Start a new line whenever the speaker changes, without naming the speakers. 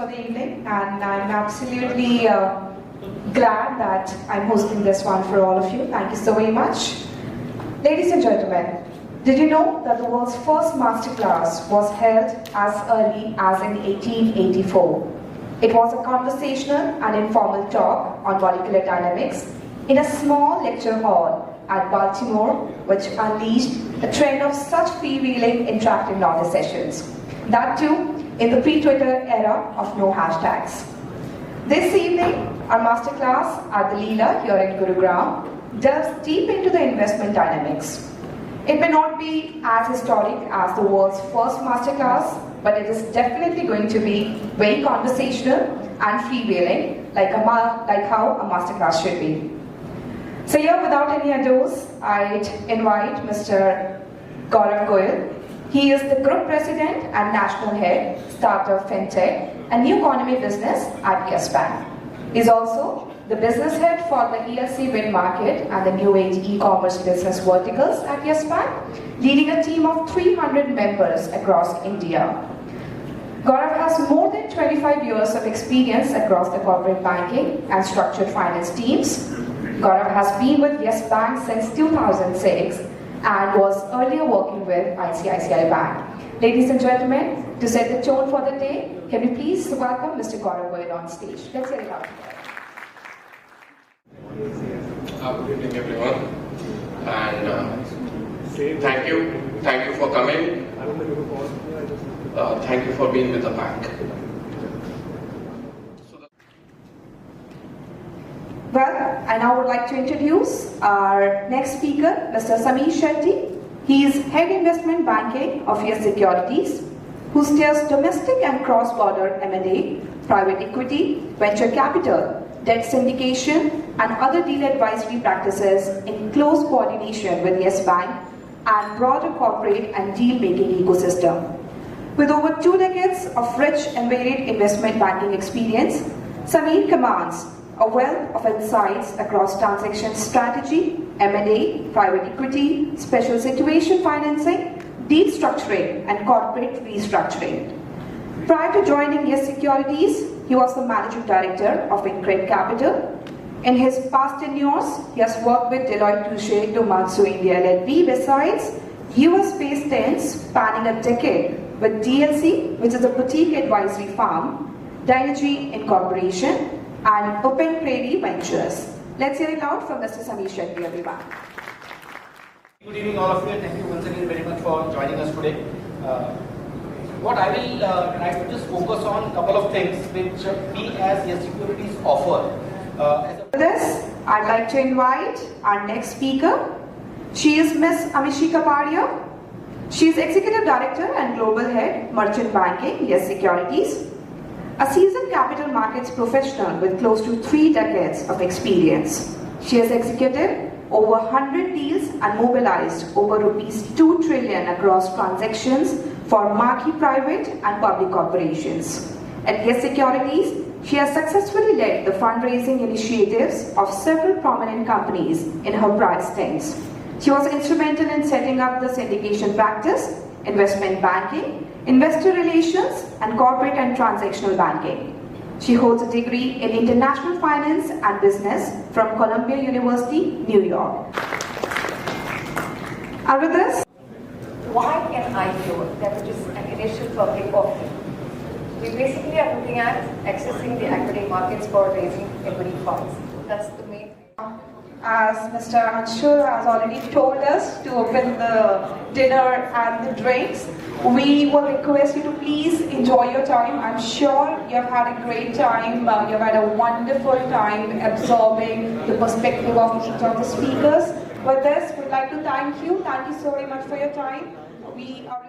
for the evening, and I'm absolutely glad that I'm hosting this one for all of you. Thank you so very much. Ladies and gentlemen, did you know that the world's first masterclass was held as early as in 1884? It was a conversational and informal talk on molecular dynamics in a small lecture hall at Baltimore, which unleashed a trend of such freewheeling interactive knowledge sessions. That too, in the pre-Twitter era of no hashtags. This evening, our masterclass at the Leela here in Gurugram delves deep into the investment dynamics. It may not be as historic as the world's first masterclass, but it is definitely going to be very conversational and freewheeling, like how a masterclass should be. So here, without any ado, I'd invite Mr. Gaurav Goyal. He is the Group President and National Head, Startup FinTech and New Economy Business at Yes Bank. He's also the Business Head for the ELC mid-market and the New Age e-commerce business verticals at Yes Bank, leading a team of 300 members across India. Gaurav has more than 25 years of experience across the corporate banking and structured finance teams. Gaurav has been with Yes Bank since 2006 and was earlier working with ICICI Bank. Ladies and gentlemen, to set the tone for the day, can we please welcome Mr. Gaurav Goyal on stage. Let's hear it out.
Good evening, everyone, and thank you for coming. Thank you for being with the bank.
Well, I now would like to introduce our next speaker, Mr. Sameer Shetty. He is Head Investment Banking of Yes Securities, who steers domestic and cross-border M&A, private equity, venture capital, debt syndication, and other deal advisory practices in close coordination with Yes Bank and broader corporate and deal-making ecosystem. With over 2 decades of rich and varied investment banking experience, Sameer commands a wealth of insights across transaction strategy, M&A, private equity, special situation financing, deal structuring, and corporate restructuring. Prior to joining Yes Securities, he was the Managing Director of Incred Capital. In his past tenures, he has worked with Deloitte Touche Tohmatsu India LLP, besides US-based stints spanning a decade with DLC, which is a boutique advisory firm, Dynegy Incorporation, and Open Prairie Ventures. Let's hear it out from Mr. Sameer Shetty, everyone.
Good evening, all of you, and thank you once again very much for joining us today. What I will try to just focus on a couple of things which we as Yes Securities offer.
For this, I'd like to invite our next speaker. She is Ms. Amishi Kapadia. She is Executive Director and Global Head, Merchant Banking, Yes Securities. A seasoned capital markets professional with close to 3 decades of experience. She has executed over 100 deals and mobilized over rupees 2 trillion across transactions for marquee private and public corporations. At Yes Securities, she has successfully led the fundraising initiatives of several prominent companies in her prior stints. She was instrumental in setting up the syndication practice, investment banking, investor relations, and corporate and transactional banking. She holds a degree in international finance and business from Columbia University, New York. And with this,
why an IPO, that which is an initial public offering? We basically are looking at accessing the equity markets for raising equity funds. That's the main thing.
As Mr. Anshul has already told us to open the dinner and the drinks, we will request you to please enjoy your time. I'm sure you have had a great time. You've had a wonderful time absorbing the perspective of each of the speakers. With this, we'd like to thank you. Thank you so very much for your time. We are